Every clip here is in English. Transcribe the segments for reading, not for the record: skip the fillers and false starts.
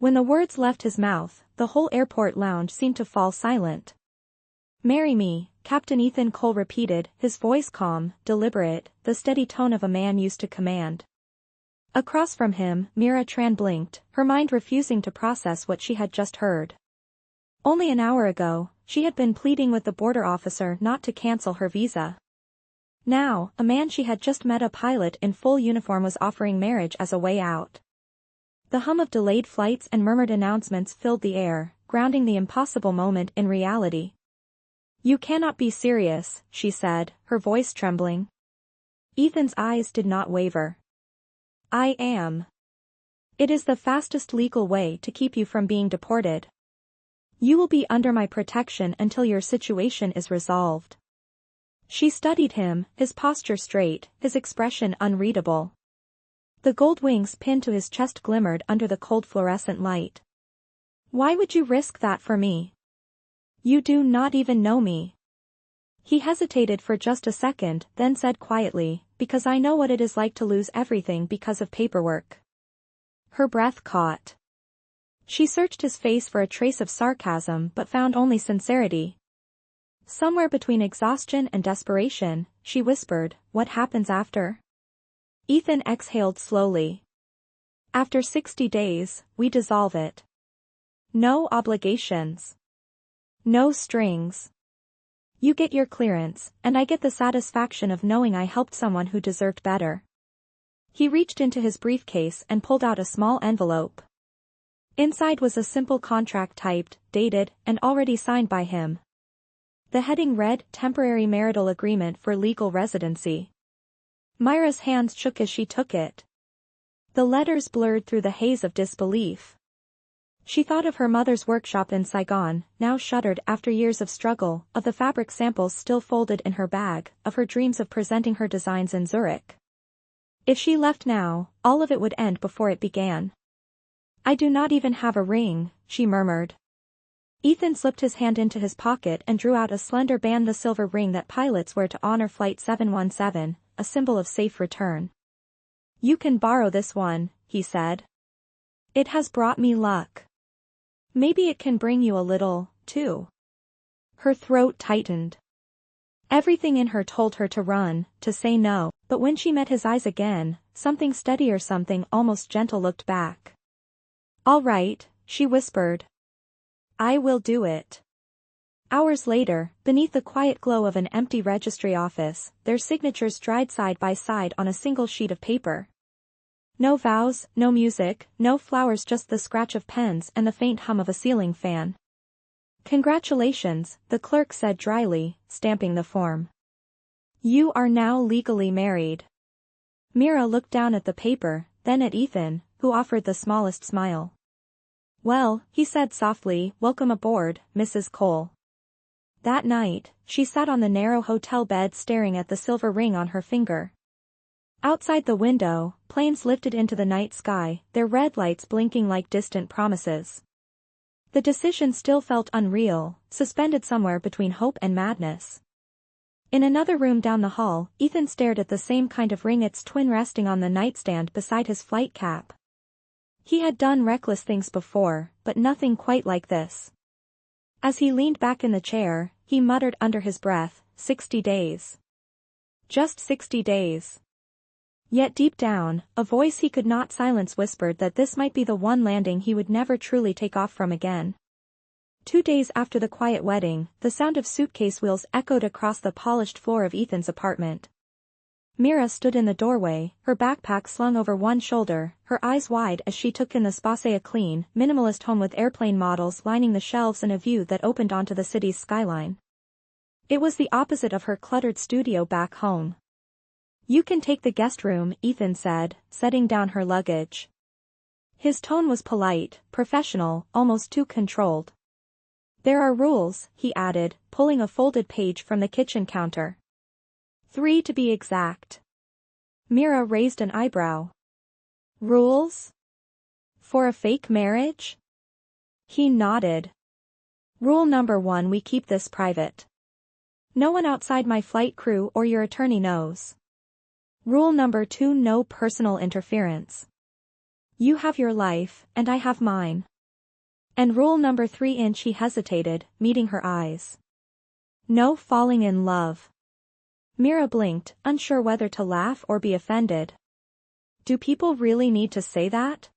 When the words left his mouth, the whole airport lounge seemed to fall silent. "Marry me," Captain Ethan Cole repeated, his voice calm, deliberate, the steady tone of a man used to command. Across from him, Mira Tran blinked, her mind refusing to process what she had just heard. Only an hour ago, she had been pleading with the border officer not to cancel her visa. Now, a man she had just met, a pilot in full uniform, was offering marriage as a way out. The hum of delayed flights and murmured announcements filled the air, grounding the impossible moment in reality. "You cannot be serious," she said, her voice trembling. Ethan's eyes did not waver. "I am. It is the fastest legal way to keep you from being deported. You will be under my protection until your situation is resolved." She studied him, his posture straight, his expression unreadable. The gold wings pinned to his chest glimmered under the cold fluorescent light. "Why would you risk that for me? You do not even know me." He hesitated for just a second, then said quietly, "Because I know what it is like to lose everything because of paperwork." Her breath caught. She searched his face for a trace of sarcasm but found only sincerity. Somewhere between exhaustion and desperation, she whispered, "What happens after?" Ethan exhaled slowly. "After 60 days, we dissolve it. No obligations. No strings. You get your clearance, and I get the satisfaction of knowing I helped someone who deserved better." He reached into his briefcase and pulled out a small envelope. Inside was a simple contract typed, dated, and already signed by him. The heading read, "Temporary Marital Agreement for Legal Residency." Myra's hands shook as she took it. The letters blurred through the haze of disbelief. She thought of her mother's workshop in Saigon, now shuttered after years of struggle, of the fabric samples still folded in her bag, of her dreams of presenting her designs in Zurich. If she left now, all of it would end before it began. "I do not even have a ring," she murmured. Ethan slipped his hand into his pocket and drew out a slender band, the silver ring that pilots wear to honor Flight 717, a symbol of safe return. "You can borrow this one," he said. "It has brought me luck. Maybe it can bring you a little, too." Her throat tightened. Everything in her told her to run, to say no, but when she met his eyes again, something steadier, something almost gentle looked back. "All right," she whispered. "I will do it." Hours later, beneath the quiet glow of an empty registry office, their signatures dried side by side on a single sheet of paper. No vows, no music, no flowers, just the scratch of pens and the faint hum of a ceiling fan. "Congratulations," the clerk said dryly, stamping the form. "You are now legally married." Mira looked down at the paper, then at Ethan, who offered the smallest smile. "Well," he said softly, "welcome aboard, Mrs. Cole." That night, she sat on the narrow hotel bed staring at the silver ring on her finger. Outside the window, planes lifted into the night sky, their red lights blinking like distant promises. The decision still felt unreal, suspended somewhere between hope and madness. In another room down the hall, Ethan stared at the same kind of ring, its twin resting on the nightstand beside his flight cap. He had done reckless things before, but nothing quite like this. As he leaned back in the chair, he muttered under his breath, 60 days. Just 60 days. Yet deep down, a voice he could not silence whispered that this might be the one landing he would never truly take off from again. 2 days after the quiet wedding, the sound of suitcase wheels echoed across the polished floor of Ethan's apartment. Mira stood in the doorway, her backpack slung over one shoulder, her eyes wide as she took in the space, a clean, minimalist home with airplane models lining the shelves and a view that opened onto the city's skyline. It was the opposite of her cluttered studio back home. "You can take the guest room," Ethan said, setting down her luggage. His tone was polite, professional, almost too controlled. "There are rules," he added, pulling a folded page from the kitchen counter. 3 to be exact. Mira raised an eyebrow. "Rules? For a fake marriage?" He nodded. "Rule number 1, we keep this private. No one outside my flight crew or your attorney knows. Rule number 2, no personal interference. You have your life, and I have mine. And rule number 3. He hesitated, meeting her eyes. No falling in love. Mira blinked, unsure whether to laugh or be offended. Do people really need to say that?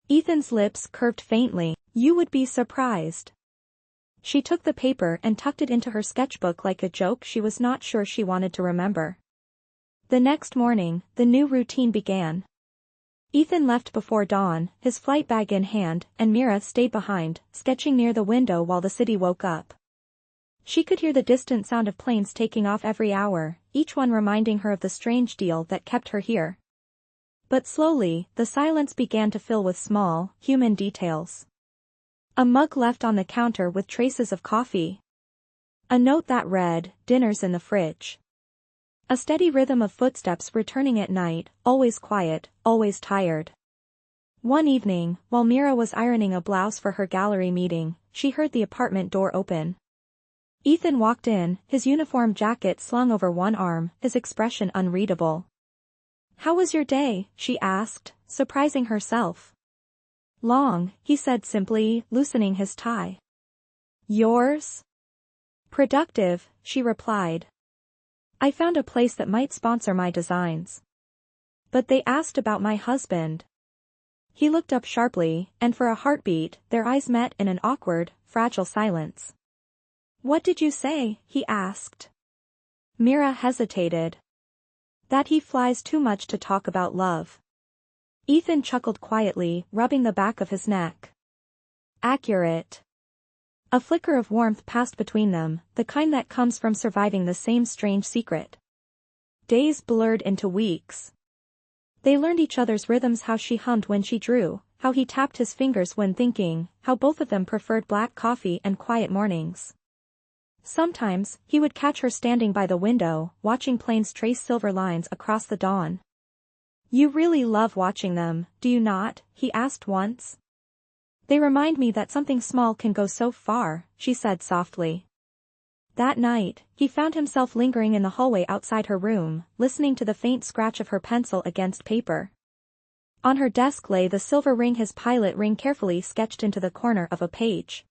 Ethan's lips curved faintly. You would be surprised. She took the paper and tucked it into her sketchbook like a joke she was not sure she wanted to remember. The next morning, the new routine began. Ethan left before dawn, his flight bag in hand, and Mira stayed behind, sketching near the window while the city woke up. She could hear the distant sound of planes taking off every hour, each one reminding her of the strange deal that kept her here. But slowly, the silence began to fill with small, human details. A mug left on the counter with traces of coffee. A note that read, "Dinner's in the fridge." A steady rhythm of footsteps returning at night, always quiet, always tired. One evening, while Mira was ironing a blouse for her gallery meeting, she heard the apartment door open. Ethan walked in, his uniform jacket slung over one arm, his expression unreadable. "How was your day?" she asked, surprising herself. "Long," he said simply, loosening his tie. "Yours?" "Productive," she replied. "I found a place that might sponsor my designs. But they asked about my husband." He looked up sharply, and for a heartbeat, their eyes met in an awkward, fragile silence. "What did you say?" he asked. Mira hesitated. "That he flies too much to talk about love." Ethan chuckled quietly, rubbing the back of his neck. "Accurate." A flicker of warmth passed between them, the kind that comes from surviving the same strange secret. Days blurred into weeks. They learned each other's rhythms, how she hummed when she drew, how he tapped his fingers when thinking, how both of them preferred black coffee and quiet mornings. Sometimes, he would catch her standing by the window, watching planes trace silver lines across the dawn. "You really love watching them, do you not?" he asked once. "They remind me that something small can go so far," she said softly. That night, he found himself lingering in the hallway outside her room, listening to the faint scratch of her pencil against paper. On her desk lay the silver ring, his pilot ring carefully sketched into the corner of a page.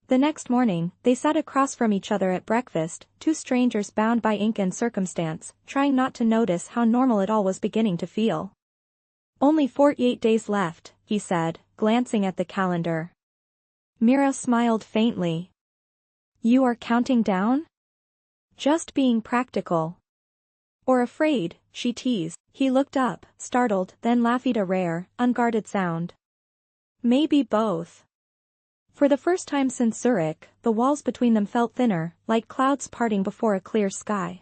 The next morning, they sat across from each other at breakfast, two strangers bound by ink and circumstance, trying not to notice how normal it all was beginning to feel. "Only 48 days left," he said, glancing at the calendar. Mira smiled faintly. "You are counting down?" "Just being practical." "Or afraid," she teased. He looked up, startled, then laughed, a rare, unguarded sound. "Maybe both." For the first time since Zurich, the walls between them felt thinner, like clouds parting before a clear sky.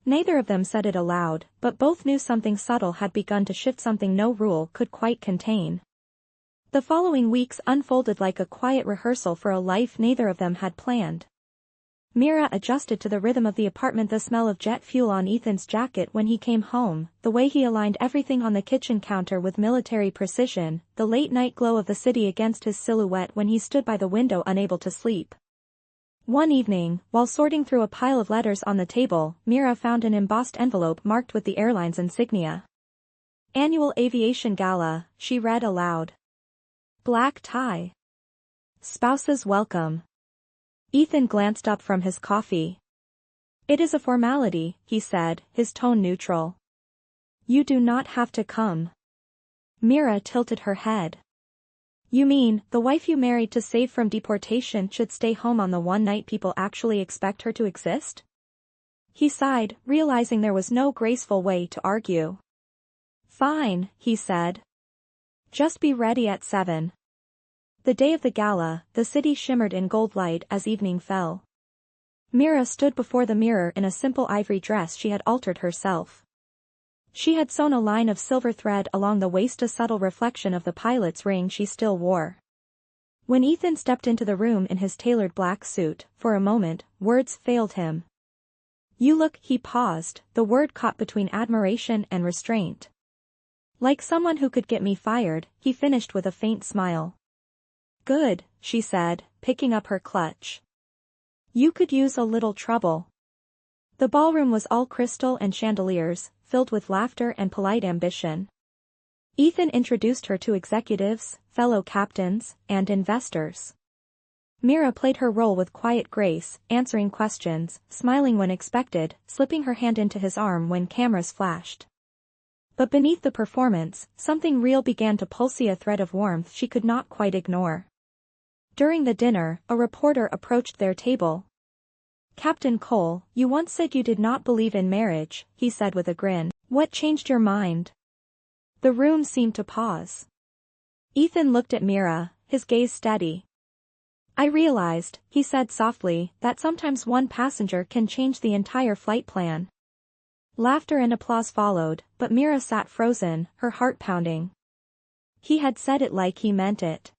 Neither of them said it aloud, but both knew something subtle had begun to shift, something no rule could quite contain. The following weeks unfolded like a quiet rehearsal for a life neither of them had planned. Mira adjusted to the rhythm of the apartment, the smell of jet fuel on Ethan's jacket when he came home, the way he aligned everything on the kitchen counter with military precision, the late-night glow of the city against his silhouette when he stood by the window unable to sleep. One evening, while sorting through a pile of letters on the table, Mira found an embossed envelope marked with the airline's insignia. "Annual Aviation Gala," she read aloud. "Black tie. Spouse's welcome." Ethan glanced up from his coffee. "It is a formality," he said, his tone neutral. "You do not have to come." Mira tilted her head. "You mean, the wife you married to save from deportation should stay home on the one night people actually expect her to exist?" He sighed, realizing there was no graceful way to argue. "Fine," he said. "Just be ready at 7. The day of the gala, the city shimmered in gold light as evening fell. Mira stood before the mirror in a simple ivory dress she had altered herself. She had sewn a line of silver thread along the waist, a subtle reflection of the pilot's ring she still wore. When Ethan stepped into the room in his tailored black suit, for a moment, words failed him. "You look," he paused, the word caught between admiration and restraint. "Like someone who could get me fired," he finished with a faint smile. "Good," she said, picking up her clutch. "You could use a little trouble." The ballroom was all crystal and chandeliers, filled with laughter and polite ambition. Ethan introduced her to executives, fellow captains, and investors. Mira played her role with quiet grace, answering questions, smiling when expected, slipping her hand into his arm when cameras flashed. But beneath the performance, something real began to pulsate, a thread of warmth she could not quite ignore. During the dinner, a reporter approached their table. "Captain Cole, you once said you did not believe in marriage," he said with a grin. "What changed your mind?" The room seemed to pause. Ethan looked at Mira, his gaze steady. "I realized," he said softly, "that sometimes one passenger can change the entire flight plan." Laughter and applause followed, but Mira sat frozen, her heart pounding. He had said it like he meant it.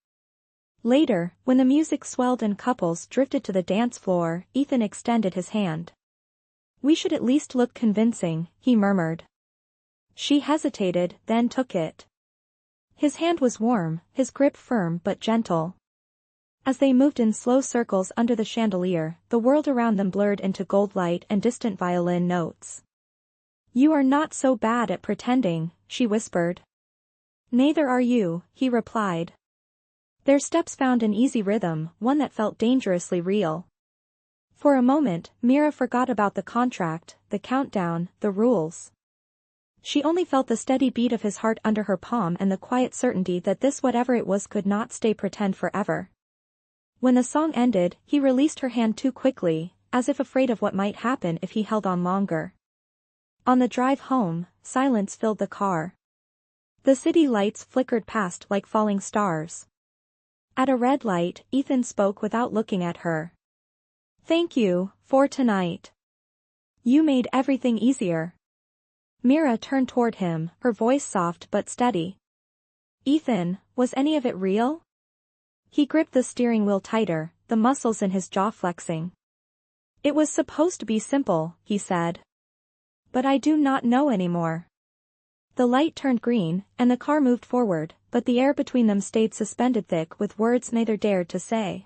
Later, when the music swelled and couples drifted to the dance floor, Ethan extended his hand. "We should at least look convincing," he murmured. She hesitated, then took it. His hand was warm, his grip firm but gentle. As they moved in slow circles under the chandelier, the world around them blurred into gold light and distant violin notes. "You are not so bad at pretending," she whispered. "Neither are you," he replied. Their steps found an easy rhythm, one that felt dangerously real. For a moment, Mira forgot about the contract, the countdown, the rules. She only felt the steady beat of his heart under her palm and the quiet certainty that this whatever it was could not stay pretend forever. When the song ended, he released her hand too quickly, as if afraid of what might happen if he held on longer. On the drive home, silence filled the car. The city lights flickered past like falling stars. At a red light, Ethan spoke without looking at her. "Thank you, for tonight. You made everything easier." Mira turned toward him, her voice soft but steady. "Ethan, was any of it real?" He gripped the steering wheel tighter, the muscles in his jaw flexing. "It was supposed to be simple," he said. "But I do not know anymore." The light turned green, and the car moved forward, but the air between them stayed suspended thick with words neither dared to say.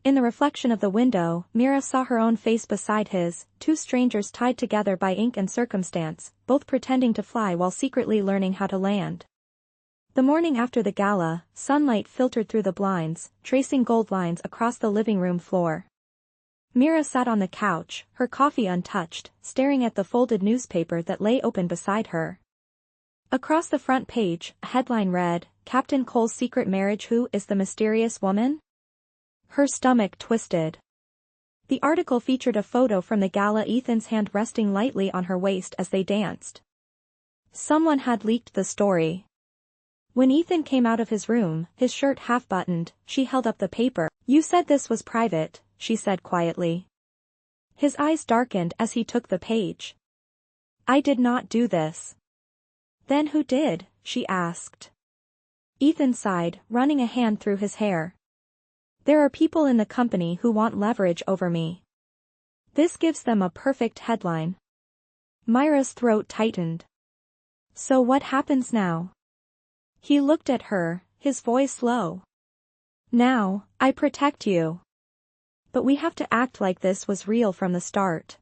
In the reflection of the window, Mira saw her own face beside his, two strangers tied together by ink and circumstance, both pretending to fly while secretly learning how to land. The morning after the gala, sunlight filtered through the blinds, tracing gold lines across the living room floor. Mira sat on the couch, her coffee untouched, staring at the folded newspaper that lay open beside her. Across the front page, a headline read, "Captain Cole's Secret Marriage: Who is the Mysterious Woman?" Her stomach twisted. The article featured a photo from the gala, Ethan's hand resting lightly on her waist as they danced. Someone had leaked the story. When Ethan came out of his room, his shirt half-buttoned, she held up the paper. "You said this was private," she said quietly. His eyes darkened as he took the page. "I did not do this." "Then who did?" she asked. Ethan sighed, running a hand through his hair. "There are people in the company who want leverage over me. This gives them a perfect headline." Myra's throat tightened. "So what happens now?" He looked at her, his voice low. "Now, I protect you. But we have to act like this was real from the start."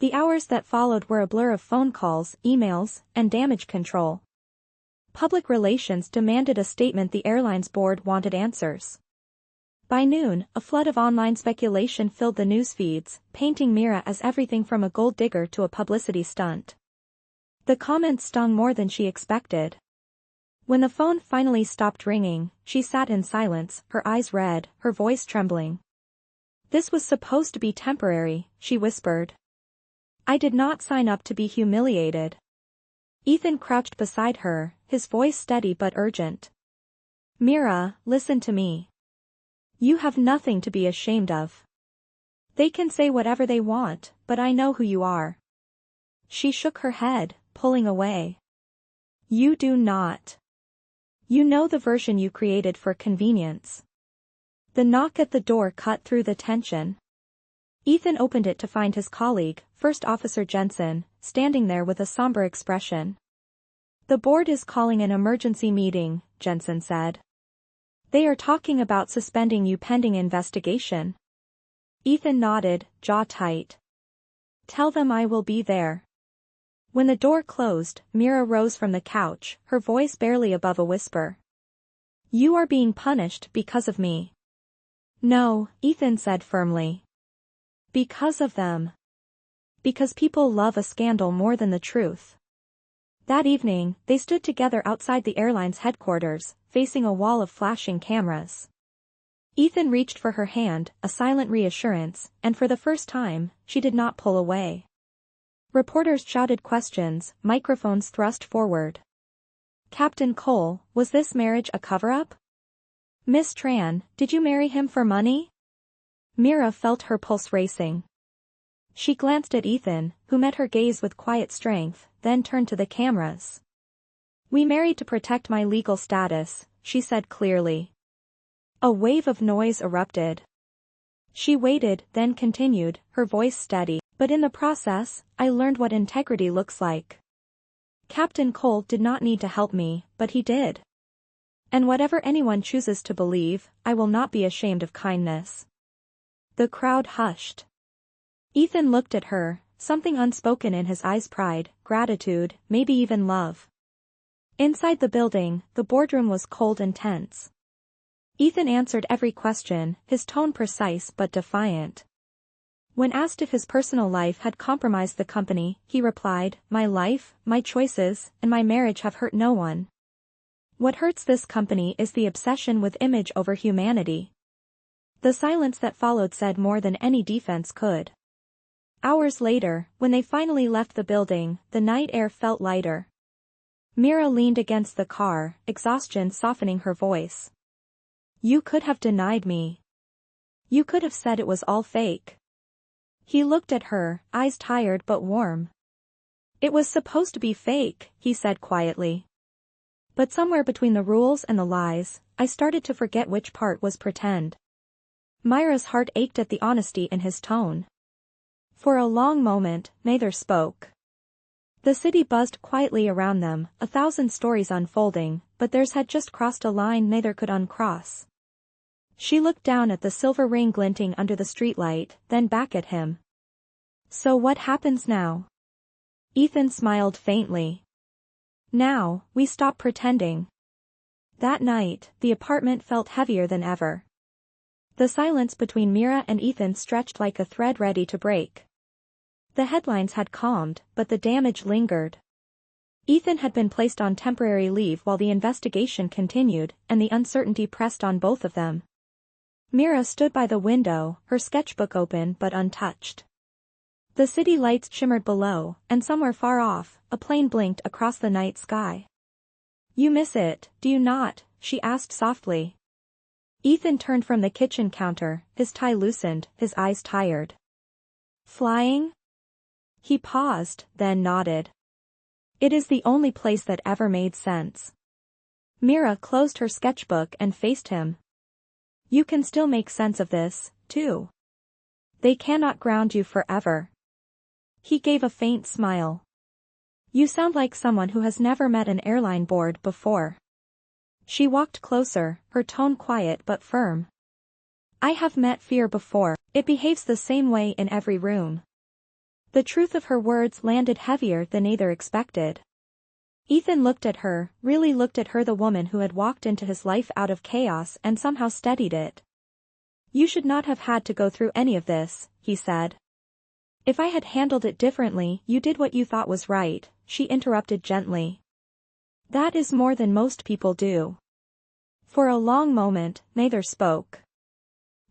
The hours that followed were a blur of phone calls, emails, and damage control. Public relations demanded a statement, the airline's board wanted answers. By noon, a flood of online speculation filled the news feeds, painting Mira as everything from a gold digger to a publicity stunt. The comments stung more than she expected. When the phone finally stopped ringing, she sat in silence, her eyes red, her voice trembling. "This was supposed to be temporary," she whispered. "I did not sign up to be humiliated." Ethan crouched beside her, his voice steady but urgent. "Mira, listen to me. You have nothing to be ashamed of. They can say whatever they want, but I know who you are." She shook her head, pulling away. "You do not. You know the version you created for convenience." The knock at the door cut through the tension. Ethan opened it to find his colleague, First Officer Jensen, standing there with a somber expression. "The board is calling an emergency meeting," Jensen said. "They are talking about suspending you pending investigation." Ethan nodded, jaw tight. "Tell them I will be there." When the door closed, Mira rose from the couch, her voice barely above a whisper. You are being punished because of me. No, Ethan said firmly. Because of them. Because people love a scandal more than the truth. That evening, they stood together outside the airline's headquarters, facing a wall of flashing cameras. Ethan reached for her hand, a silent reassurance, and for the first time, she did not pull away. Reporters shouted questions, microphones thrust forward. Captain Cole, was this marriage a cover-up? Miss Tran, did you marry him for money? Mira felt her pulse racing. She glanced at Ethan, who met her gaze with quiet strength, then turned to the cameras. We married to protect my legal status, she said clearly. A wave of noise erupted. She waited, then continued, her voice steady. But in the process, I learned what integrity looks like. Captain Cole did not need to help me, but he did. And whatever anyone chooses to believe, I will not be ashamed of kindness. The crowd hushed. Ethan looked at her, something unspoken in his eyes, pride, gratitude, maybe even love. Inside the building, the boardroom was cold and tense. Ethan answered every question, his tone precise but defiant. When asked if his personal life had compromised the company, he replied, my life, my choices, and my marriage have hurt no one. What hurts this company is the obsession with image over humanity. The silence that followed said more than any defense could. Hours later, when they finally left the building, the night air felt lighter. Mira leaned against the car, exhaustion softening her voice. You could have denied me. You could have said it was all fake. He looked at her, eyes tired but warm. It was supposed to be fake, he said quietly. But somewhere between the rules and the lies, I started to forget which part was pretend. Mira's heart ached at the honesty in his tone. For a long moment, neither spoke. The city buzzed quietly around them, 1,000 stories unfolding, but theirs had just crossed a line neither could uncross. She looked down at the silver ring glinting under the streetlight, then back at him. So what happens now? Ethan smiled faintly. Now, we stop pretending. That night, the apartment felt heavier than ever. The silence between Mira and Ethan stretched like a thread ready to break. The headlines had calmed, but the damage lingered. Ethan had been placed on temporary leave while the investigation continued, and the uncertainty pressed on both of them. Mira stood by the window, her sketchbook open but untouched. The city lights shimmered below, and somewhere far off, a plane blinked across the night sky. You miss it, do you not? She asked softly. Ethan turned from the kitchen counter, his tie loosened, his eyes tired. Flying? He paused, then nodded. It is the only place that ever made sense. Mira closed her sketchbook and faced him. You can still make sense of this, too. They cannot ground you forever. He gave a faint smile. You sound like someone who has never met an airline board before. She walked closer, her tone quiet but firm. I have met fear before, it behaves the same way in every room. The truth of her words landed heavier than either expected. Ethan looked at her, really looked at her, the woman who had walked into his life out of chaos and somehow steadied it. You should not have had to go through any of this, he said. If I had handled it differently, you did what you thought was right, she interrupted gently. That is more than most people do. For a long moment, neither spoke.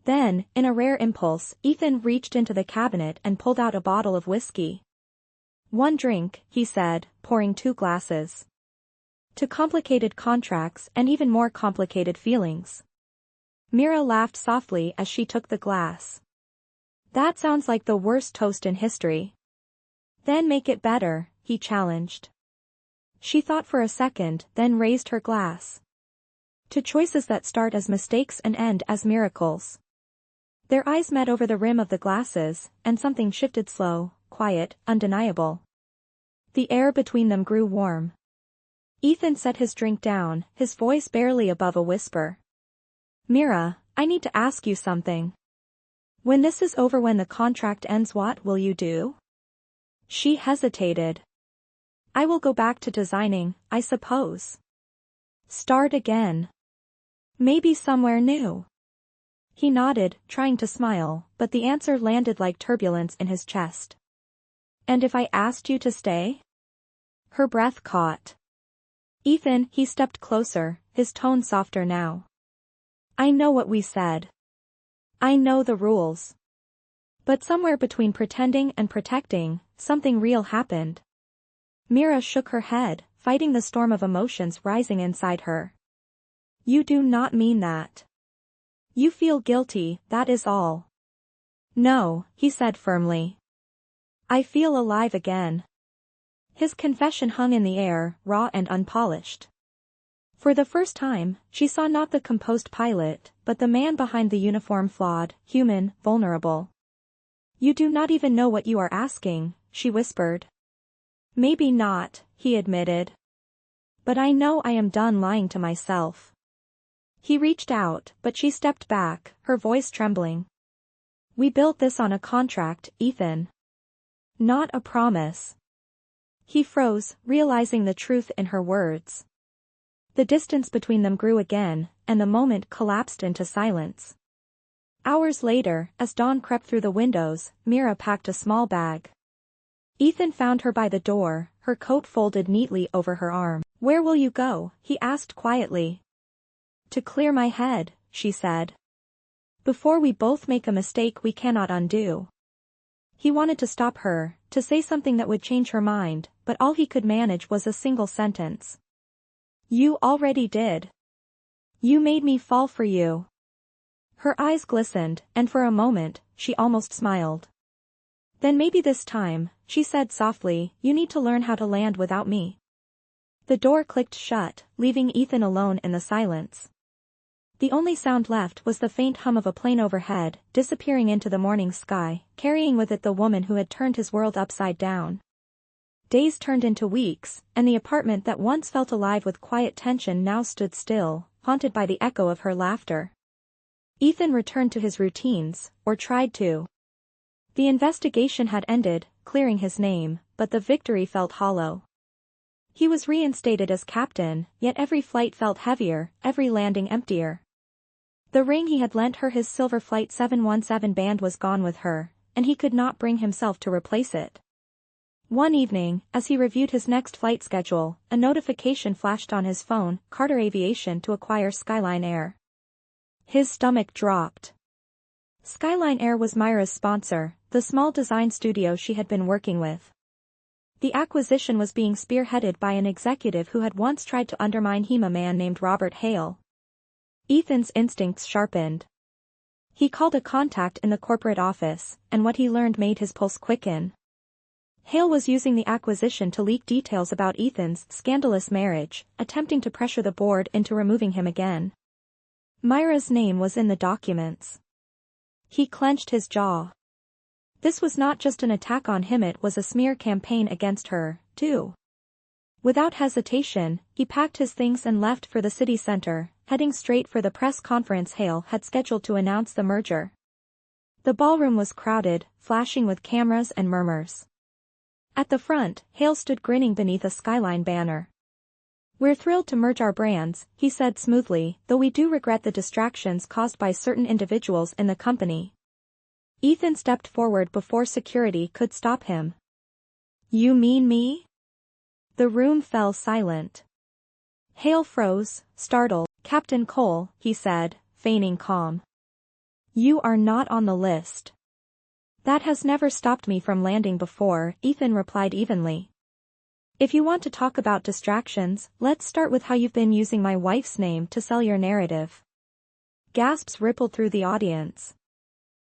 Then, in a rare impulse, Ethan reached into the cabinet and pulled out a bottle of whiskey. One drink, he said, pouring 2 glasses. To complicated contracts and even more complicated feelings. Mira laughed softly as she took the glass. That sounds like the worst toast in history. Then make it better, he challenged. She thought for a second, then raised her glass. To choices that start as mistakes and end as miracles. Their eyes met over the rim of the glasses, and something shifted, slow, quiet, undeniable. The air between them grew warm. Ethan set his drink down, his voice barely above a whisper. Mira, I need to ask you something. When this is over, when the contract ends, what will you do? She hesitated. I will go back to designing, I suppose. Start again. Maybe somewhere new. He nodded, trying to smile, but the answer landed like turbulence in his chest. And if I asked you to stay? Her breath caught. Ethan, he stepped closer, his tone softer now. I know what we said. I know the rules. But somewhere between pretending and protecting, something real happened. Mira shook her head, fighting the storm of emotions rising inside her. You do not mean that. You feel guilty, that is all. No, he said firmly. I feel alive again. His confession hung in the air, raw and unpolished. For the first time, she saw not the composed pilot, but the man behind the uniform, flawed, human, vulnerable. You do not even know what you are asking, she whispered. Maybe not, he admitted. But I know I am done lying to myself. He reached out, but she stepped back, her voice trembling. We built this on a contract, Ethan. Not a promise. He froze, realizing the truth in her words. The distance between them grew again, and the moment collapsed into silence. Hours later, as dawn crept through the windows, Mira packed a small bag. Ethan found her by the door, her coat folded neatly over her arm. Where will you go? He asked quietly. To clear my head, she said. Before we both make a mistake we cannot undo. He wanted to stop her, to say something that would change her mind, but all he could manage was a single sentence. You already did. You made me fall for you. Her eyes glistened, and for a moment, she almost smiled. Then maybe this time, she said softly, you need to learn how to land without me. The door clicked shut, leaving Ethan alone in the silence. The only sound left was the faint hum of a plane overhead, disappearing into the morning sky, carrying with it the woman who had turned his world upside down. Days turned into weeks, and the apartment that once felt alive with quiet tension now stood still, haunted by the echo of her laughter. Ethan returned to his routines, or tried to. The investigation had ended, clearing his name, but the victory felt hollow. He was reinstated as captain, yet every flight felt heavier, every landing emptier. The ring he had lent her, his silver Flight 717 band, was gone with her, and he could not bring himself to replace it. One evening, as he reviewed his next flight schedule, a notification flashed on his phone, Carter Aviation to acquire Skyline Air. His stomach dropped. Skyline Air was Myra's sponsor, the small design studio she had been working with. The acquisition was being spearheaded by an executive who had once tried to undermine him, a man named Robert Hale. Ethan's instincts sharpened. He called a contact in the corporate office, and what he learned made his pulse quicken. Hale was using the acquisition to leak details about Ethan's scandalous marriage, attempting to pressure the board into removing him again. Myra's name was in the documents. He clenched his jaw. This was not just an attack on him, it was a smear campaign against her, too. Without hesitation, he packed his things and left for the city center, heading straight for the press conference Hale had scheduled to announce the merger. The ballroom was crowded, flashing with cameras and murmurs. At the front, Hale stood grinning beneath a Skyline banner. We're thrilled to merge our brands, he said smoothly, though we do regret the distractions caused by certain individuals in the company. Ethan stepped forward before security could stop him. You mean me? The room fell silent. Hale froze, startled. Captain Cole, he said, feigning calm. You are not on the list. That has never stopped me from landing before, Ethan replied evenly. If you want to talk about distractions, let's start with how you've been using my wife's name to sell your narrative. Gasps rippled through the audience.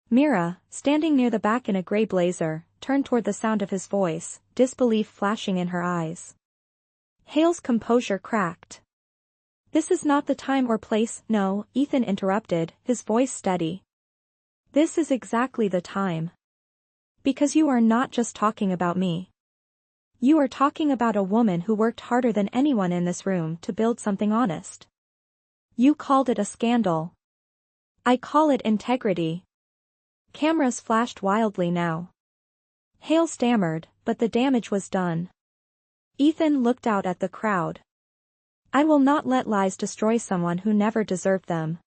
Mira, standing near the back in a gray blazer, turned toward the sound of his voice, disbelief flashing in her eyes. Hale's composure cracked. This is not the time or place. No, Ethan interrupted, his voice steady. This is exactly the time. Because you are not just talking about me. You are talking about a woman who worked harder than anyone in this room to build something honest. You called it a scandal. I call it integrity. Cameras flashed wildly now. Hale stammered, but the damage was done. Ethan looked out at the crowd. I will not let lies destroy someone who never deserved them.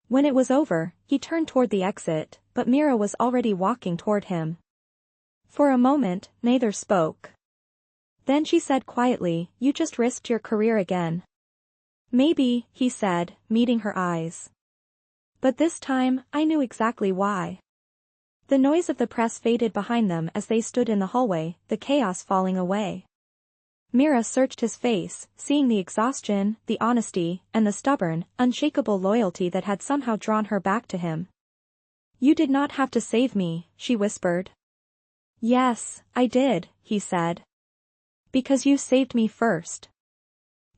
When it was over, he turned toward the exit, but Mira was already walking toward him. For a moment, neither spoke. Then she said quietly, "You just risked your career again." "Maybe," he said, meeting her eyes. "But this time, I knew exactly why." The noise of the press faded behind them as they stood in the hallway, the chaos falling away. Mira searched his face, seeing the exhaustion, the honesty, and the stubborn, unshakable loyalty that had somehow drawn her back to him. "You did not have to save me," she whispered. "Yes, I did," he said. "Because you saved me first."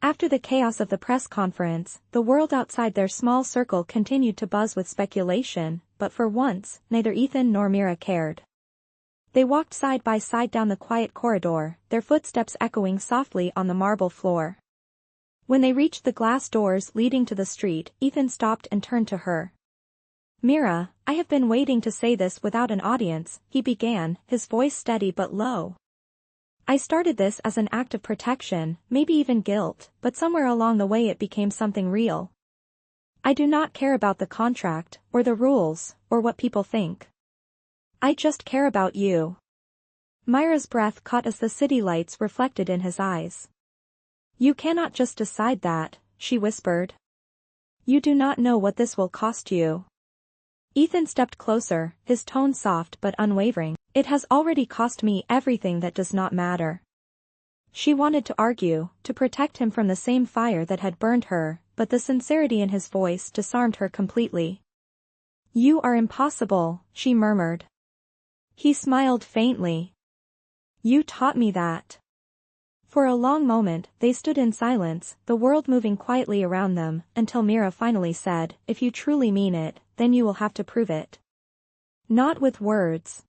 After the chaos of the press conference, the world outside their small circle continued to buzz with speculation, but for once, neither Ethan nor Mira cared. They walked side by side down the quiet corridor, their footsteps echoing softly on the marble floor. When they reached the glass doors leading to the street, Ethan stopped and turned to her. "Mira, I have been waiting to say this without an audience," he began, his voice steady but low. "I started this as an act of protection, maybe even guilt, but somewhere along the way it became something real. I do not care about the contract, or the rules, or what people think. I just care about you." Myra's breath caught as the city lights reflected in his eyes. "You cannot just decide that," she whispered. "You do not know what this will cost you." Ethan stepped closer, his tone soft but unwavering. "It has already cost me everything that does not matter." She wanted to argue, to protect him from the same fire that had burned her, but the sincerity in his voice disarmed her completely. "You are impossible," she murmured. He smiled faintly. "You taught me that." For a long moment, they stood in silence, the world moving quietly around them, until Mira finally said, "If you truly mean it, then you will have to prove it. Not with words.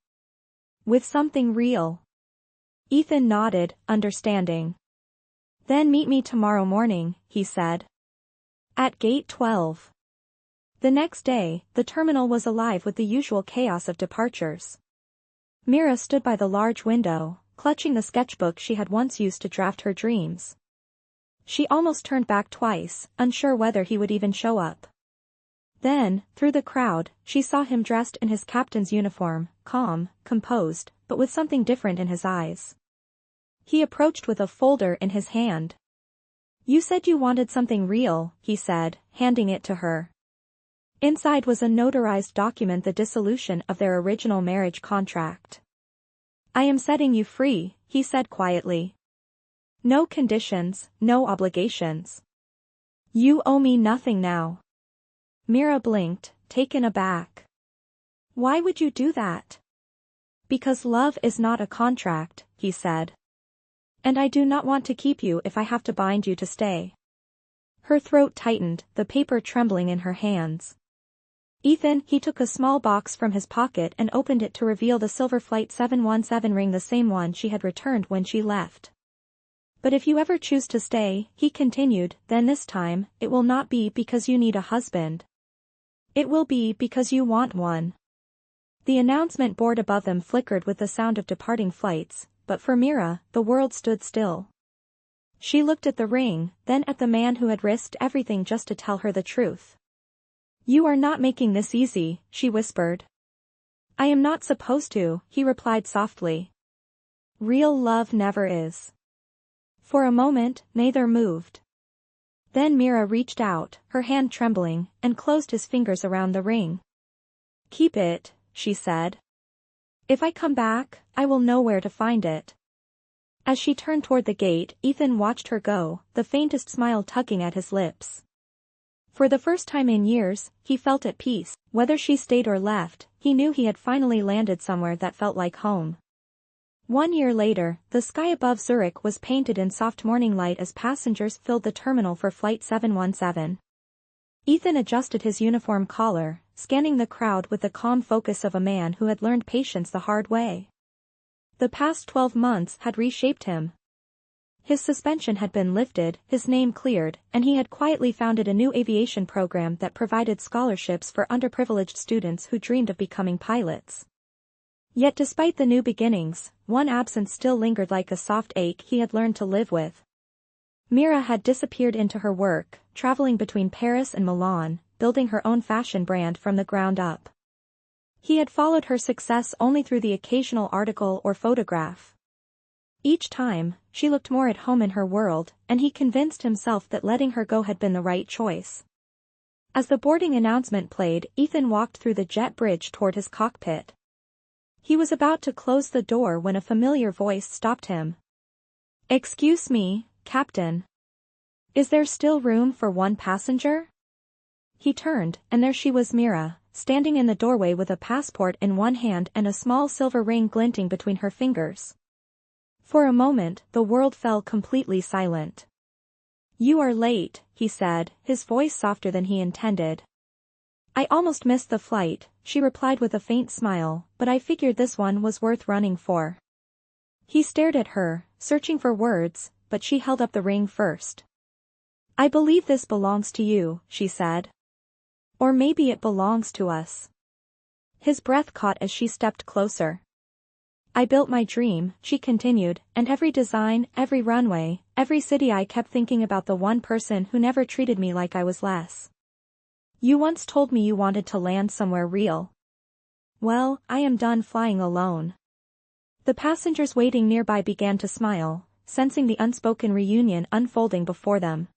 With something real." Ethan nodded, understanding. "Then meet me tomorrow morning," he said. "At gate 12. The next day, the terminal was alive with the usual chaos of departures. Mira stood by the large window, clutching the sketchbook she had once used to draft her dreams. She almost turned back twice, unsure whether he would even show up. Then, through the crowd, she saw him dressed in his captain's uniform, calm, composed, but with something different in his eyes. He approached with a folder in his hand. "You said you wanted something real," he said, handing it to her. Inside was a notarized document, the dissolution of their original marriage contract. "I am setting you free," he said quietly. "No conditions, no obligations. You owe me nothing now." Mira blinked, taken aback. "Why would you do that?" "Because love is not a contract," he said. "And I do not want to keep you if I have to bind you to stay." Her throat tightened, the paper trembling in her hands. "Ethan," he took a small box from his pocket and opened it to reveal the silver Flight 717 ring, the same one she had returned when she left. "But if you ever choose to stay," he continued, "then this time, it will not be because you need a husband. It will be because you want one." The announcement board above them flickered with the sound of departing flights, but for Mira, the world stood still. She looked at the ring, then at the man who had risked everything just to tell her the truth. "You are not making this easy," she whispered. "I am not supposed to," he replied softly. "Real love never is." For a moment, neither moved. Then Mira reached out, her hand trembling, and closed his fingers around the ring. "Keep it," she said. "If I come back, I will know where to find it." As she turned toward the gate, Ethan watched her go, the faintest smile tugging at his lips. For the first time in years, he felt at peace. Whether she stayed or left, he knew he had finally landed somewhere that felt like home. 1 year later, the sky above Zurich was painted in soft morning light as passengers filled the terminal for Flight 717. Ethan adjusted his uniform collar, scanning the crowd with the calm focus of a man who had learned patience the hard way. The past 12 months had reshaped him. His suspension had been lifted, his name cleared, and he had quietly founded a new aviation program that provided scholarships for underprivileged students who dreamed of becoming pilots. Yet despite the new beginnings, one absence still lingered like a soft ache he had learned to live with. Mira had disappeared into her work, traveling between Paris and Milan, building her own fashion brand from the ground up. He had followed her success only through the occasional article or photograph. Each time, she looked more at home in her world, and he convinced himself that letting her go had been the right choice. As the boarding announcement played, Ethan walked through the jet bridge toward his cockpit. He was about to close the door when a familiar voice stopped him. "Excuse me, Captain. Is there still room for one passenger?" He turned, and there she was, Mira, standing in the doorway with a passport in one hand and a small silver ring glinting between her fingers. For a moment, the world fell completely silent. "You are late," he said, his voice softer than he intended. "I almost missed the flight," she replied with a faint smile, "but I figured this one was worth running for." He stared at her, searching for words, but she held up the ring first. "I believe this belongs to you," she said. "Or maybe it belongs to us." His breath caught as she stepped closer. "I built my dream," she continued, "and every design, every runway, every city I kept thinking about the one person who never treated me like I was less. You once told me you wanted to land somewhere real. Well, I am done flying alone." The passengers waiting nearby began to smile, sensing the unspoken reunion unfolding before them.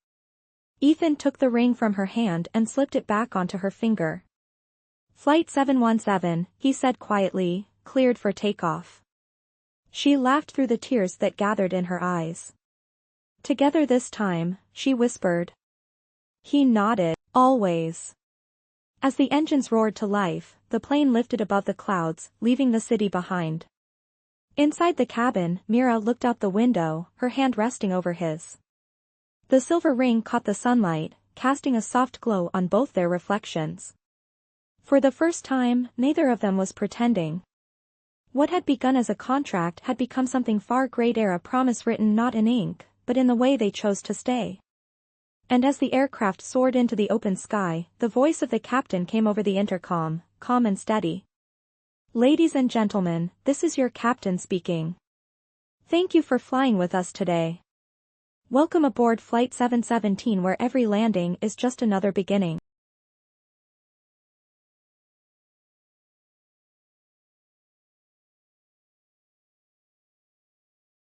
Ethan took the ring from her hand and slipped it back onto her finger. "Flight 717, he said quietly, "cleared for takeoff." She laughed through the tears that gathered in her eyes. "Together this time," she whispered. He nodded. "Always." As the engines roared to life, the plane lifted above the clouds, leaving the city behind. Inside the cabin, Mira looked out the window, her hand resting over his. The silver ring caught the sunlight, casting a soft glow on both their reflections. For the first time, neither of them was pretending. What had begun as a contract had become something far greater, a promise written not in ink, but in the way they chose to stay. And as the aircraft soared into the open sky, the voice of the captain came over the intercom, calm and steady. "Ladies and gentlemen, this is your captain speaking. Thank you for flying with us today. Welcome aboard Flight 717, where every landing is just another beginning."